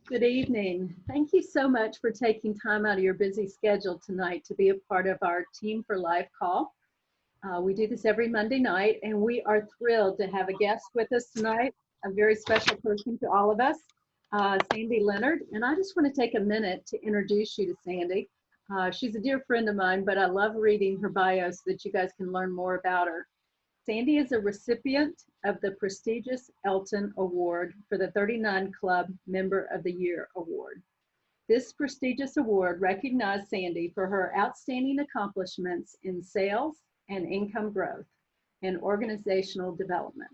Good evening. Thank you so much for taking time out of your busy schedule tonight to be a part of our Team for Life call. We do this every Monday night, and we are thrilled to have a guest with us tonight, a very special person to all of us, Sandy Leonard. And I just want to take a minute to introduce you to Sandy. She's a dear friend of mine, but I love reading her bio so that you guys can learn more about her. Sandy is a recipient of the prestigious Elton Award for the 39 Club Member of the Year Award. This prestigious award recognized Sandy for her outstanding accomplishments in sales and income growth and organizational development.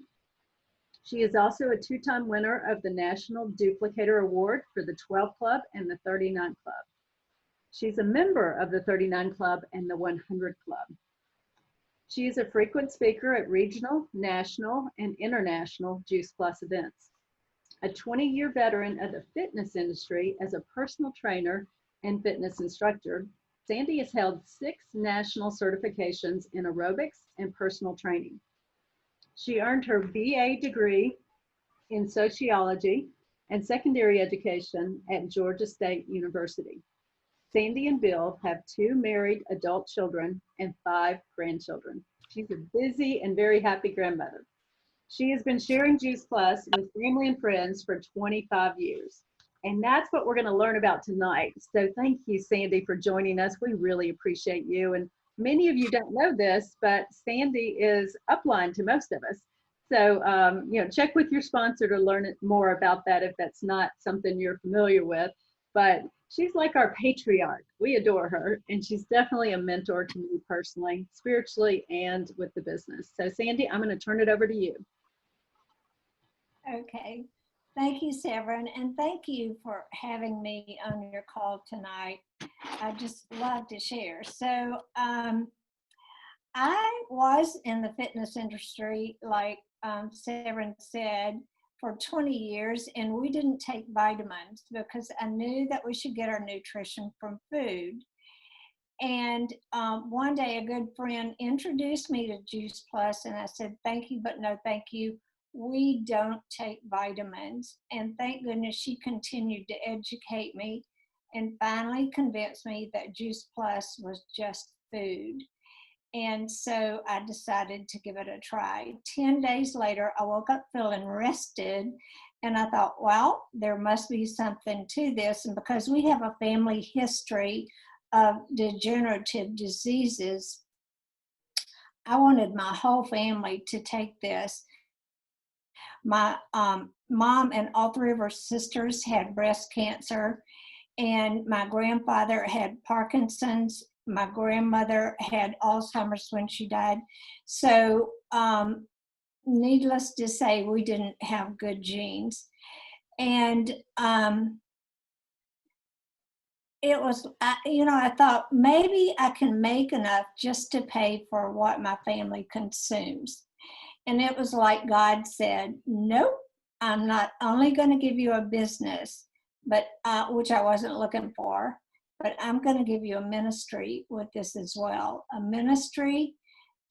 She is also a two-time winner of the National Duplicator Award for the 12 Club and the 39 Club. She's a member of the 39 Club and the 100 Club. She is a frequent speaker at regional, national, and international Juice Plus events. A 20-year veteran of the fitness industry as a personal trainer and fitness instructor, Sandy has held 6 national certifications in aerobics and personal training. She earned her BA degree in sociology and secondary education at Georgia State University. Sandy and Bill have 2 married adult children and 5 grandchildren. She's a busy and very happy grandmother. She has been sharing Juice Plus with family and friends for 25 years. And that's what we're going to learn about tonight. So thank you, Sandy, for joining us. We really appreciate you. And many of you don't know this, but Sandy is upline to most of us. So, check with your sponsor to learn more about that if that's not something you're familiar with. But she's like our patriarch. We adore her, and she's definitely a mentor to me personally, spiritually, and with the business. So, Sandy, I'm going to turn it over to you. Okay. Thank you, Severin, and thank you for having me on your call tonight. I just love to share. So, I was in the fitness industry, like Severin said, for 20 years, and we didn't take vitamins because I knew that we should get our nutrition from food. And one day a good friend introduced me to Juice Plus, and I said, thank you, but no thank you. We don't take vitamins. And thank goodness she continued to educate me and finally convinced me that Juice Plus was just food. And so I decided to give it a try. 10 days later, I woke up feeling rested, and I thought, well, there must be something to this. And because we have a family history of degenerative diseases, I wanted my whole family to take this. My mom and all 3 of her sisters had breast cancer, and my grandfather had Parkinson's. My grandmother had Alzheimer's when she died. So needless to say, we didn't have good genes. And it was, I thought maybe I can make enough just to pay for what my family consumes. And it was like God said, nope, I'm not only going to give you a business, but which I wasn't looking for, but I'm going to give you a ministry with this as well. A ministry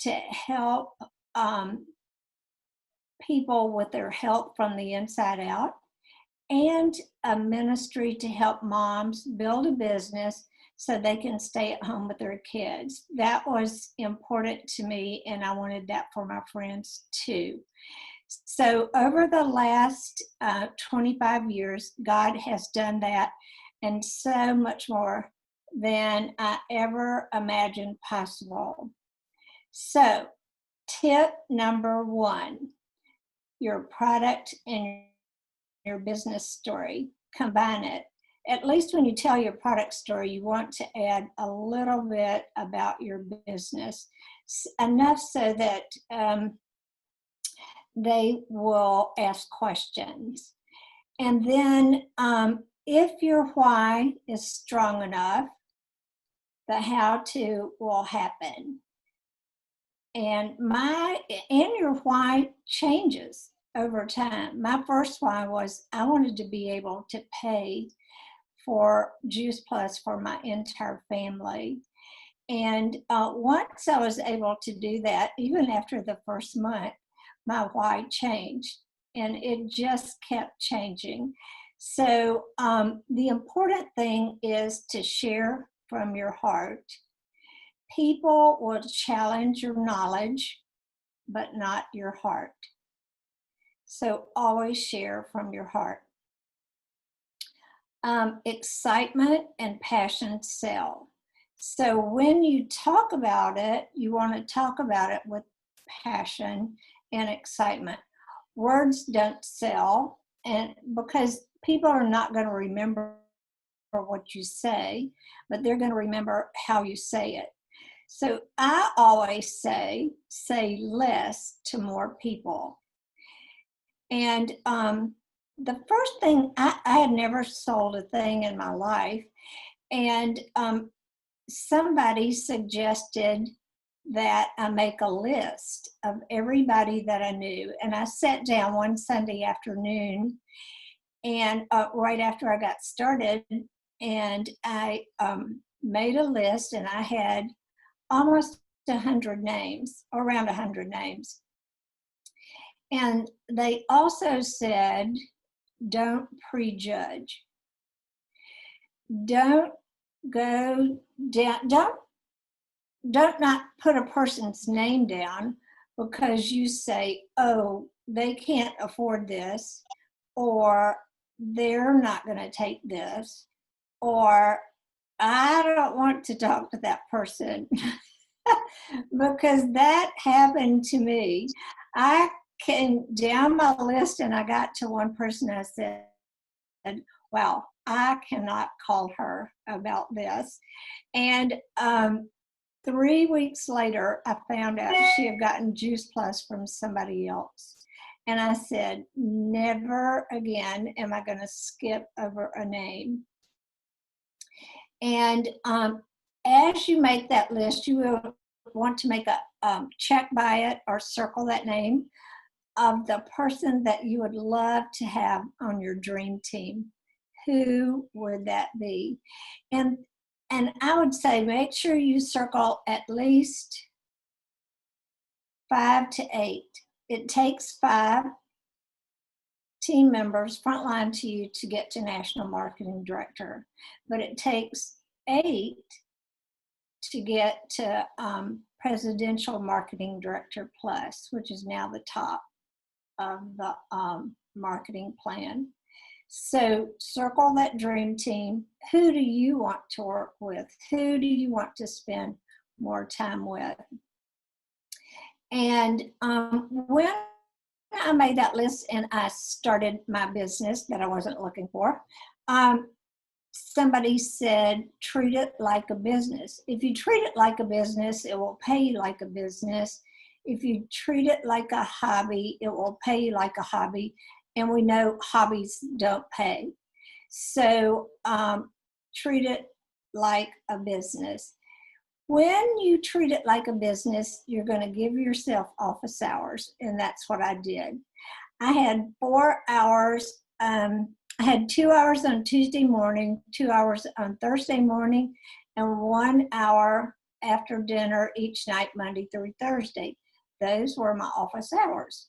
to help people with their health from the inside out, and a ministry to help moms build a business so they can stay at home with their kids. That was important to me, and I wanted that for my friends too. So over the last 25 years, God has done that and so much more than I ever imagined possible. So tip number 1, your product and your business story, combine it. At least when you tell your product story, you want to add a little bit about your business, enough so that they will ask questions. And then if your why is strong enough, the how-to will happen. And your why changes over time. My first why was I wanted to be able to pay for Juice Plus for my entire family. And once I was able to do that, even after the first month, my why changed, and it just kept changing. So the important thing is to share from your heart. People will challenge your knowledge, but not your heart. So always share from your heart. Excitement and passion sell. So when you talk about it, you want to talk about it with passion and excitement. Words don't sell, and because people are not going to remember what you say, but they're going to remember how you say it. So I always say less to more people. And the first thing, I had never sold a thing in my life, and somebody suggested that I make a list of everybody that I knew. And I sat down one Sunday afternoon, and right after I got started, and I made a list, and I had almost 100 names, around 100 names. And they also said, don't prejudge. Don't go down, don't not put a person's name down because you say, oh, they can't afford this, or they're not going to take this, or I don't want to talk to that person. Because that happened to me. I came down my list and I got to one person. I said, wow, I cannot call her about this. And 3 weeks later, I found out she had gotten Juice Plus from somebody else. And I said, never again am I going to skip over a name. And as you make that list, you will want to make a check by it or circle that name of the person that you would love to have on your dream team. Who would that be? And I would say make sure you circle at least 5 to 8. It takes 5 team members frontline to you to get to National Marketing Director, but it takes 8 to get to Presidential Marketing Director Plus, which is now the top of the marketing plan. So circle that dream team. Who do you want to work with? Who do you want to spend more time with? And when I made that list and I started my business that I wasn't looking for, somebody said, treat it like a business. If you treat it like a business, it will pay you like a business. If you treat it like a hobby, it will pay you like a hobby. And we know hobbies don't pay. So treat it like a business. When you treat it like a business, you're going to give yourself office hours. And that's what I did. I had 4 hours. I had 2 hours on Tuesday morning, 2 hours on Thursday morning, and 1 hour after dinner each night, Monday through Thursday. Those were my office hours.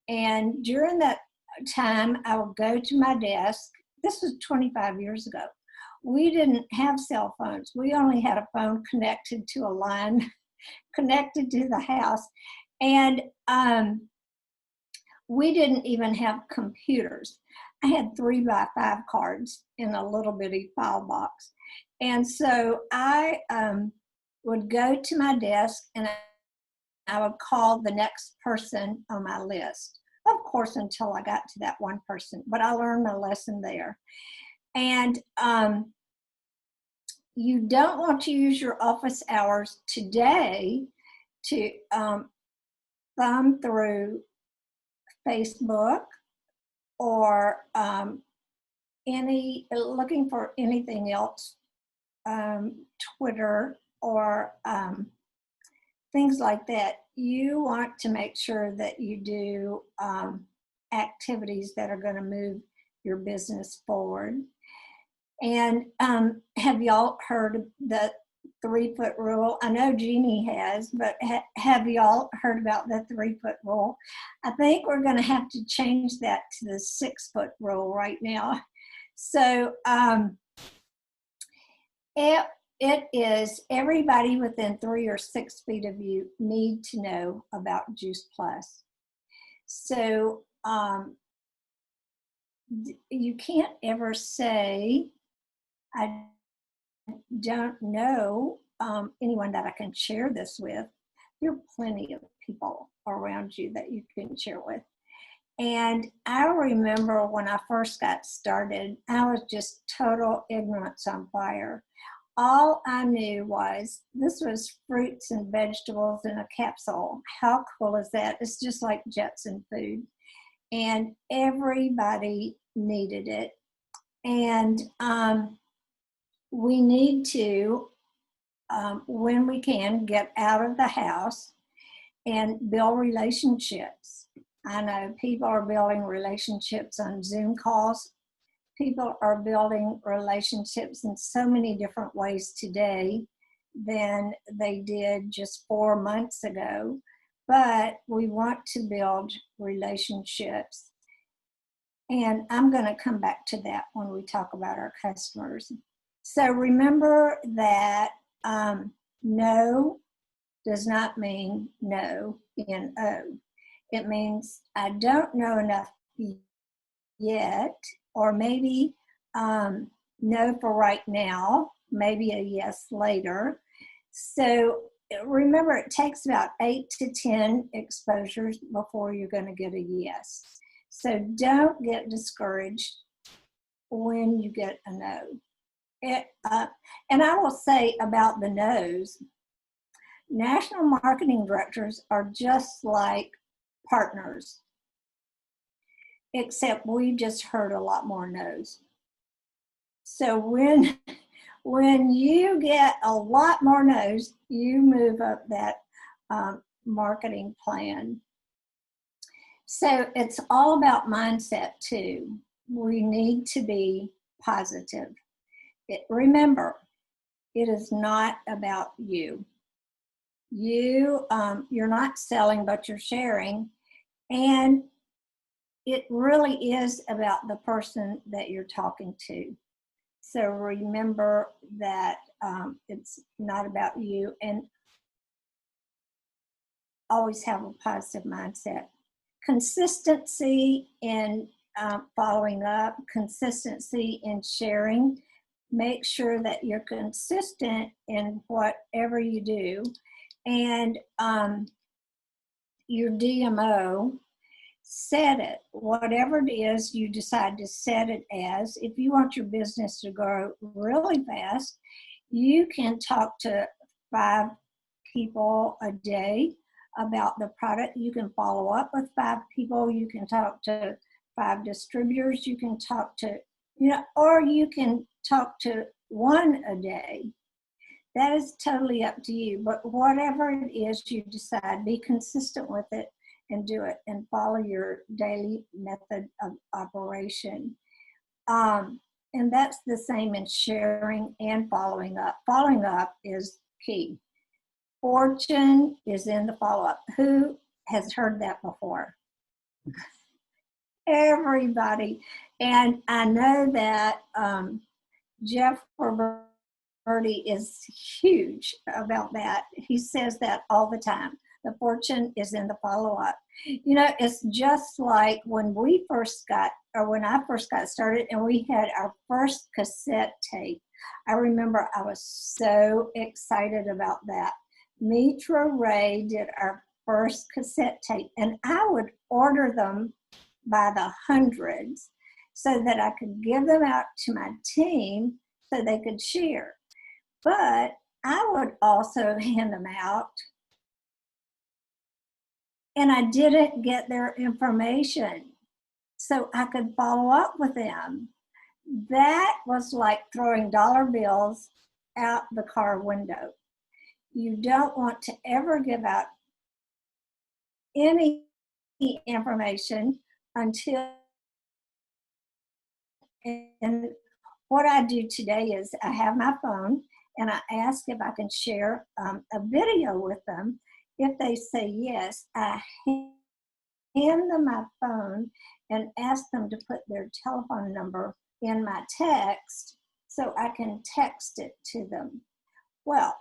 And during that time, I would go to my desk. This was 25 years ago. We didn't have cell phones. We only had a phone connected to a line, connected to the house. And we didn't even have computers. I had 3x5 cards in a little bitty file box. And so I would go to my desk and I would call the next person on my list. Of course, until I got to that one person, but I learned my lesson there. And you don't want to use your office hours today to thumb through Facebook or looking for anything else, Twitter or things like that. You want to make sure that you do activities that are going to move your business forward. And have y'all heard the 3-foot rule? I know Jeannie has, but have y'all heard about the 3-foot rule? I think we're going to have to change that to the 6-foot rule right now. So it is everybody within 3 or 6 feet of you need to know about Juice Plus. So you can't ever say, I don't know anyone that I can share this with. There are plenty of people around you that you can share with. And I remember when I first got started, I was just total ignorance on fire. All I knew was this was fruits and vegetables in a capsule. How cool is that? It's just like Jetson food. And everybody needed it. And we need to, when we can, get out of the house and build relationships. I know people are building relationships on Zoom calls. People are building relationships in so many different ways today than they did just 4 months ago. But we want to build relationships. And I'm going to come back to that when we talk about our customers. So remember that no does not mean no, N-O. It means I don't know enough yet, or maybe no for right now, maybe a yes later. So remember, it takes about 8 to 10 exposures before you're going to get a yes. So don't get discouraged when you get a no. And I will say about the no's, national marketing directors are just like partners, except we just heard a lot more no's. So when you get a lot more no's, you move up that marketing plan. So it's all about mindset too. We need to be positive. Remember, it is not about you. You're not selling, but you're sharing. And it really is about the person that you're talking to. So remember that it's not about you, and always have a positive mindset. Consistency in following up, consistency in sharing. Make sure that you're consistent in whatever you do. And your DMO, set it, whatever it is you decide to set it as. If you want your business to grow really fast, you can talk to 5 people a day about the product. You can follow up with 5 people. You can talk to 5 distributors. You can talk to, or you can talk to 1 a day. That is totally up to you. But whatever it is you decide, be consistent with it and do it, and follow your daily method of operation. And that's the same in sharing and following up. Following up is key. Fortune is in the follow-up. Who has heard that before? Everybody. And I know that Jeff Roberti is huge about that. He says that all the time. The fortune is in the follow-up. It's just like when I first got started and we had our first cassette tape. I remember I was so excited about that. Mitra Ray did our first cassette tape, and I would order them by the hundreds so that I could give them out to my team so they could share. But I would also hand them out, and I didn't get their information so I could follow up with them. That was like throwing dollar bills out the car window. You don't want to ever give out any information until, and what I do today is I have my phone and I ask if I can share a video with them. If they say yes, I hand them my phone and ask them to put their telephone number in my text so I can text it to them. Well,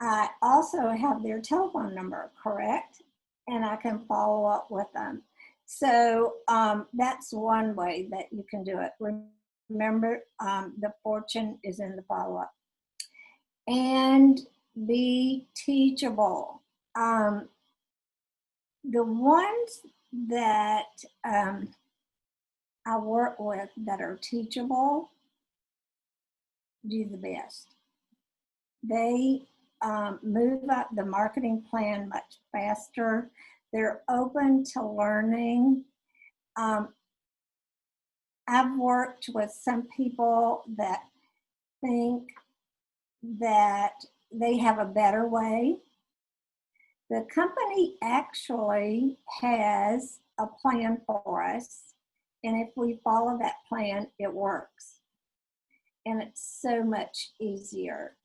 I also have their telephone number, correct? And I can follow up with them. So that's one way that you can do it. Remember, the fortune is in the follow-up. And be teachable. The ones that I work with that are teachable do the best. They move up the marketing plan much faster. They're open to learning. I've worked with some people that think that they have a better way. The company actually has a plan for us, and if we follow that plan, it works. And it's so much easier.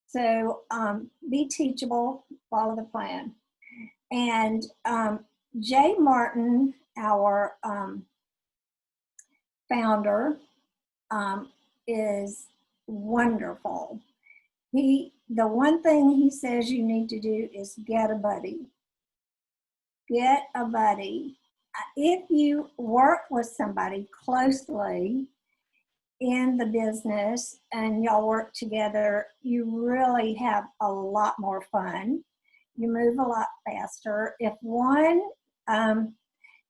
So be teachable, follow the plan. And Jay Martin, our founder, is wonderful. The one thing he says you need to do is get a buddy. Get a buddy. If you work with somebody closely in the business and y'all work together, you really have a lot more fun. You move a lot faster. If one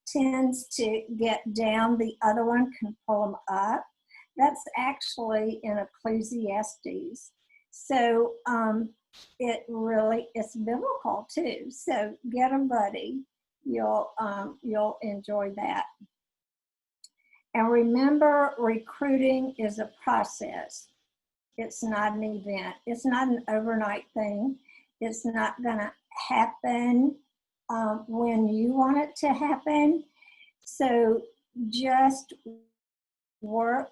tends to get down, the other one can pull them up. That's actually in Ecclesiastes. So it's biblical too. So get a buddy. You'll enjoy that. And remember, recruiting is a process. It's not an event. It's not an overnight thing. It's not going to happen when you want it to happen. So just work,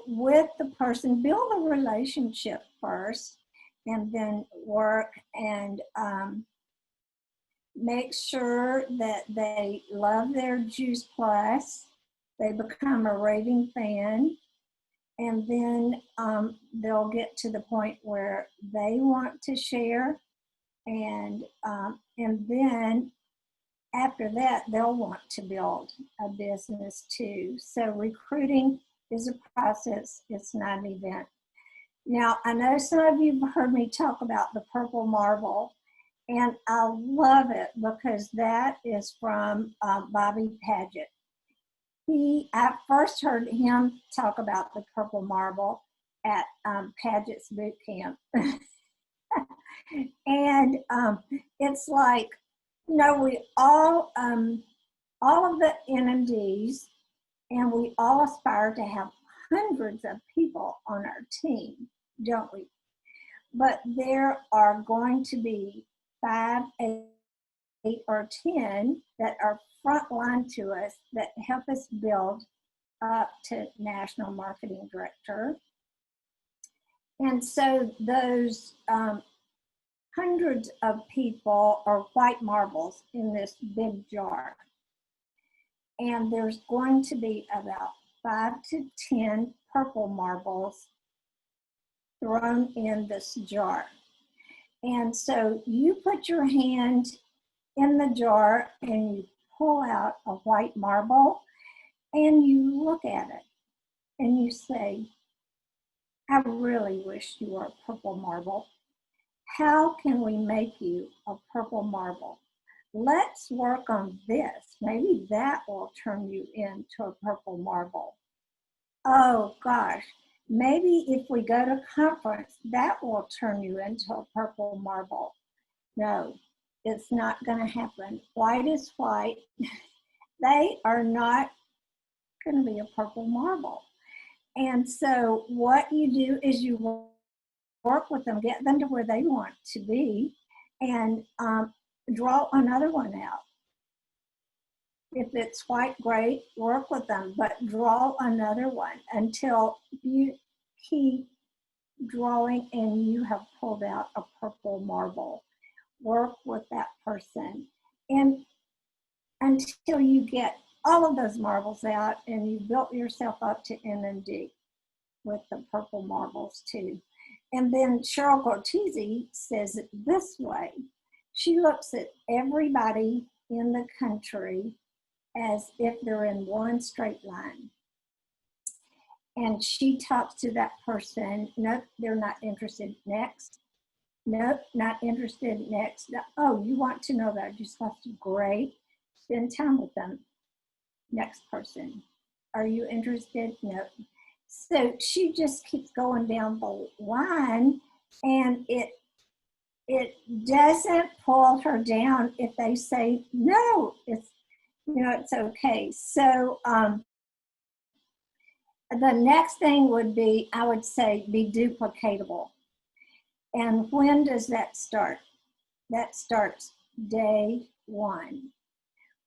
with the person, build a relationship first, and then work and make sure that they love their Juice Plus. They become a raving fan, and then they'll get to the point where they want to share, and then after that, they'll want to build a business too. So recruiting is a process, it's not an event. Now, I know some of you have heard me talk about the purple marble, and I love it because that is from Bobby Paget. I first heard him talk about the purple marble at Paget's boot camp. And it's like, we all of the NMDs, and we all aspire to have hundreds of people on our team, don't we? But there are going to be 5, 8, or 10 that are frontline to us that help us build up to national marketing director. And so those hundreds of people are white marbles in this big jar. And there's going to be about 5 to 10 purple marbles thrown in this jar. And so you put your hand in the jar and you pull out a white marble and you look at it and you say, I really wish you were a purple marble. How can we make you a purple marble? Let's work on this. Maybe that will turn you into a purple marble. Oh gosh, maybe if we go to conference, that will turn you into a purple marble. No, it's not going to happen. White is white. They are not going to be a purple marble. And so what you do is you work with them, get them to where they want to be, and draw another one out. If it's white, great, work with them, but draw another one until you keep drawing and you have pulled out a purple marble. Work with that person and until you get all of those marbles out, and you built yourself up to N and D with the purple marbles too. And then Cheryl Cortese says it this way. She looks at everybody in the country as if they're in one straight line. And she talks to that person. Nope, they're not interested. Next. Nope, not interested. Next. Oh, you want to know about your spouse? Great. Spend time with them. Next person. Are you interested? Nope. So she just keeps going down the line, and it doesn't pull her down if they say no. It's, you know, it's okay. So the next thing would be, I would say, be duplicatable. And when does that start? That starts day one.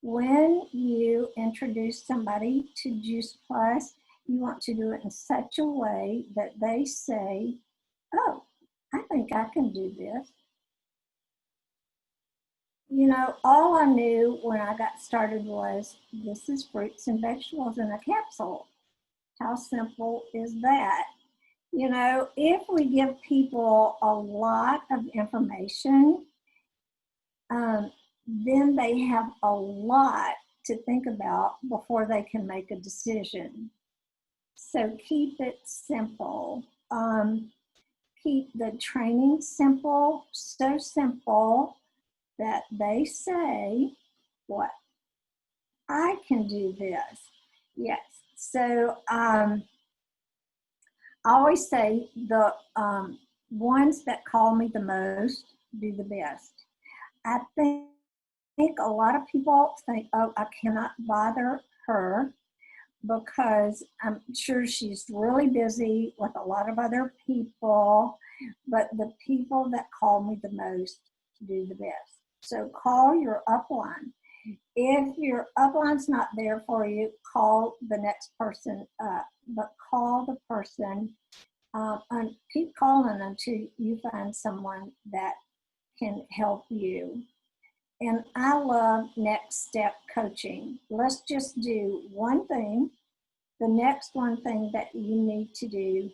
When you introduce somebody to Juice Plus, you want to do it in such a way that they say, oh, I think I can do this. You know, all I knew when I got started was, this is fruits and vegetables in a capsule. How simple is that? You know, if we give people a lot of information, then they have a lot to think about before they can make a decision. So keep it simple. Keep the training simple, so simple that they say, what? I can do this. Yes. So I always say the ones that call me the most do the best. I think a lot of people think, oh, I cannot bother her because I'm sure she's really busy with a lot of other people, but the people that call me the most do the best. So call your upline. If your upline's not there for you, call the next person up, but call the person and keep calling until you find someone that can help you. And I love next step coaching. Let's just do one thing, the next one thing that you need to do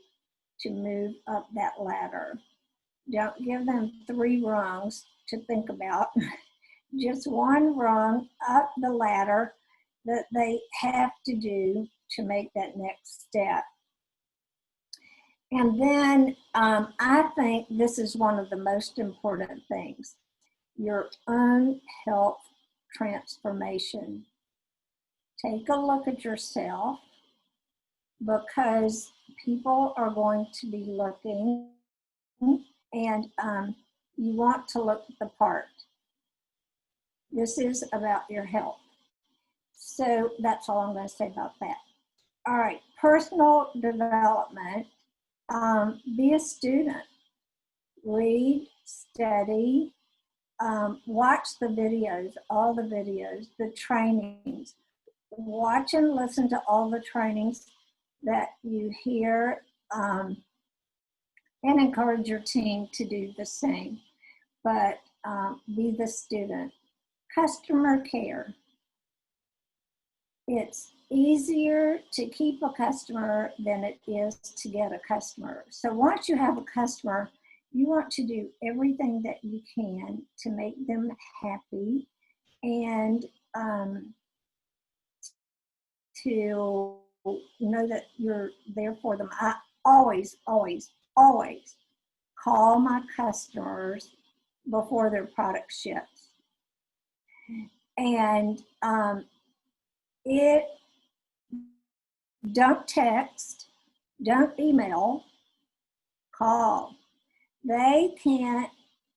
to move up that ladder. Don't give them 3 rungs to think about. Just one rung up the ladder that they have to do to make that next step. And then I think this is one of the most important things, your own health transformation. Take a look at yourself, because people are going to be looking, and you want to look the part. This is about your health. So that's all I'm going to say about that. All right, personal development. Be a student. Read, study, watch the videos, all the videos, the trainings. Watch and listen to all the trainings that you hear, and encourage your team to do the same. But be the student. Customer care. It's easier to keep a customer than it is to get a customer. So once you have a customer, you want to do everything that you can to make them happy and to know that you're there for them. I always, always, always call my customers before their product ships. And don't text, don't email, call. They can't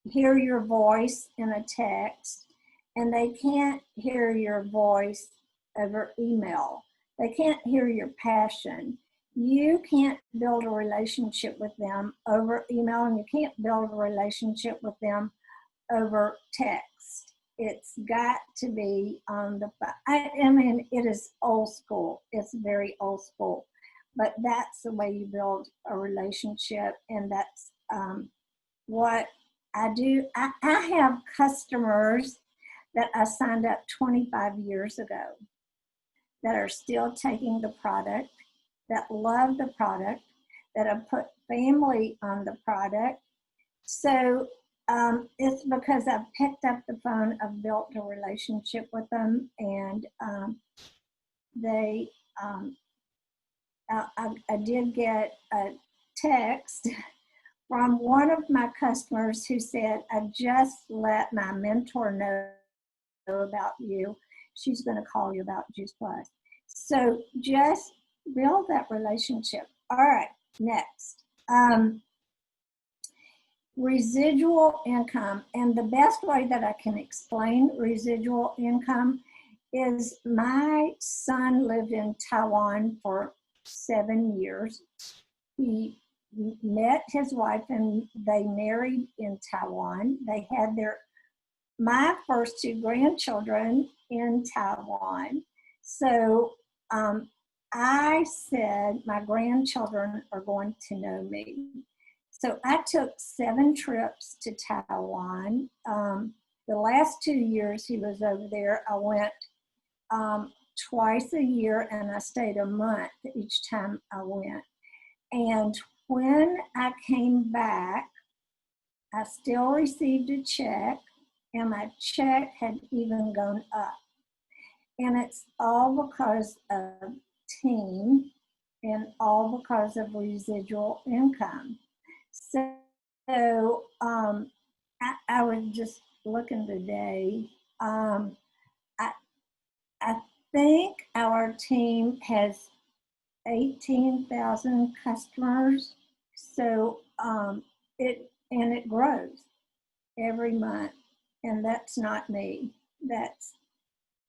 hear your voice in a text, and they can't hear your voice over email. They can't hear your passion. You can't build a relationship with them over email, and you can't build a relationship with them over text. It's got to be on the phone. I mean, it is old school. It's very old school, but that's the way you build a relationship, and that's what I do. I have customers that I signed up 25 years ago. that are still taking the product, that love the product, that have put family on the product. So it's because I've picked up the phone, I've built a relationship with them, and I did get a text from one of my customers who said, I just let my mentor know about you. She's going to call you about Juice Plus. So just build that relationship. All right, next. Residual income. And the best way that I can explain residual income is my son lived in Taiwan for 7 years. He met his wife and they married in Taiwan. They had my first 2 grandchildren in Taiwan. So I said, my grandchildren are going to know me. So I took 7 trips to Taiwan. The last 2 years he was over there, I went twice a year and I stayed a month each time I went. And when I came back, I still received a check, and my check had even gone up. And it's all because of team and all because of residual income. So I was just looking today. I think our team has 18,000 customers. So it grows every month, and that's not me. That's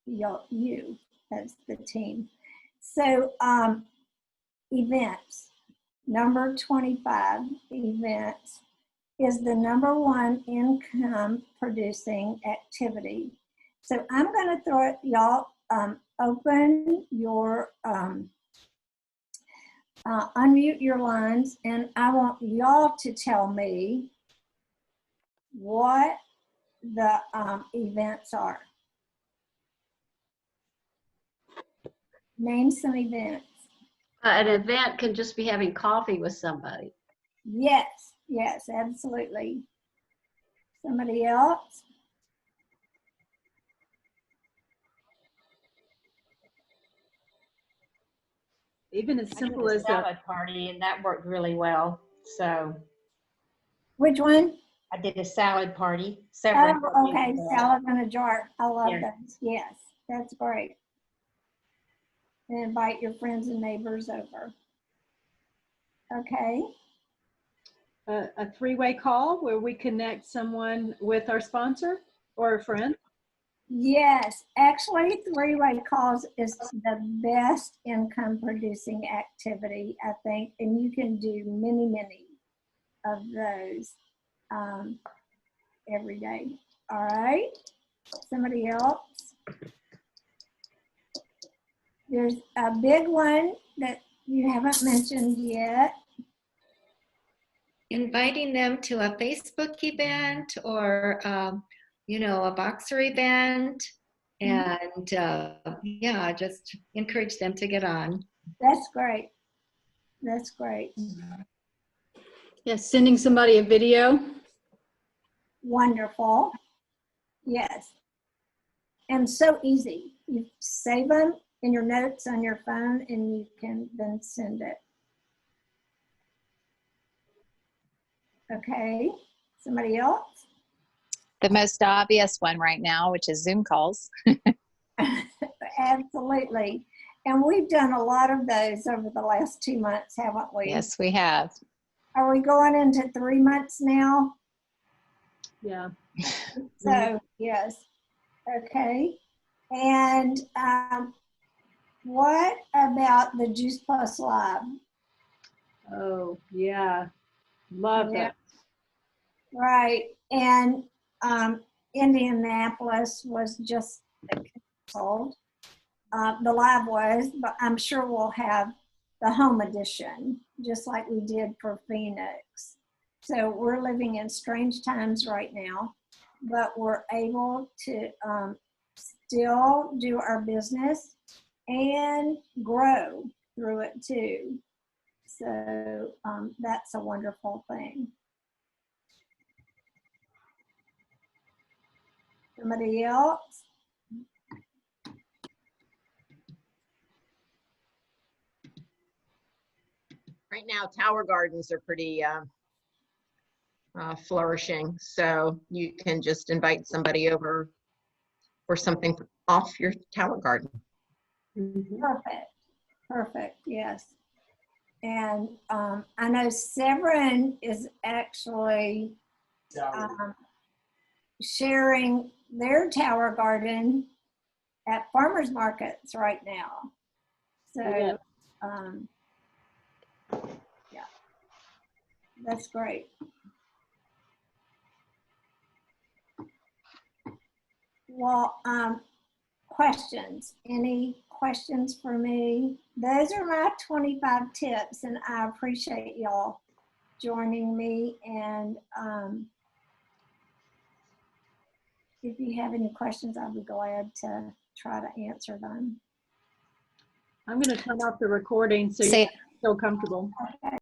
you. That's the team. So events. Number 25, events, is the #1 income producing activity. So I'm going to throw it, y'all, open your, unmute your lines, and I want y'all to tell me what the events are. Name some events. An event can just be having coffee with somebody. Yes, yes, absolutely. Somebody else? Even as simple as a salad party, and that worked really well. So Which one? I did a salad party. Oh, okay, salad in a jar. I love Yeah. those. Yes, that's great. And invite your friends and neighbors over. Okay. a 3-way call where we connect someone with our sponsor or a friend. Yes, actually, 3-way calls is the best income producing activity, I think, and you can do many of those every day. All right, somebody else? There's a big one that you haven't mentioned yet. Inviting them to a Facebook event or, you know, a boxer event, and yeah, just encourage them to get on. That's great. That's great. Yes, sending somebody a video. Wonderful. Yes. And so easy. You save them in your notes on your phone and you can then send it. Okay. Somebody else? The most obvious one right now, which is Zoom calls. Absolutely. And we've done a lot of those over the last 2 months, haven't we? Yes, we have. Are we going into 3 months now? Yeah. So, yes. Okay. And what about the Juice Plus Live? Oh, yeah. Love Yeah. that. Right. And Indianapolis was just canceled. The live was, but I'm sure we'll have the home edition, just like we did for Phoenix. So we're living in strange times right now, but we're able to still do our business and grow through it too. So that's a wonderful thing. Somebody else? Right now, tower gardens are pretty flourishing. So you can just invite somebody over for something off your tower garden. Perfect. Perfect. Yes. And I know Severin is actually sharing their tower garden at farmers markets right now. So, Yes. yeah, that's great. Well, questions? Any questions for me? Those are my 25 tips, and I appreciate y'all joining me. And if you have any questions, I'll be glad to try to answer them. I'm going to turn off the recording so you Say, feel comfortable. Okay.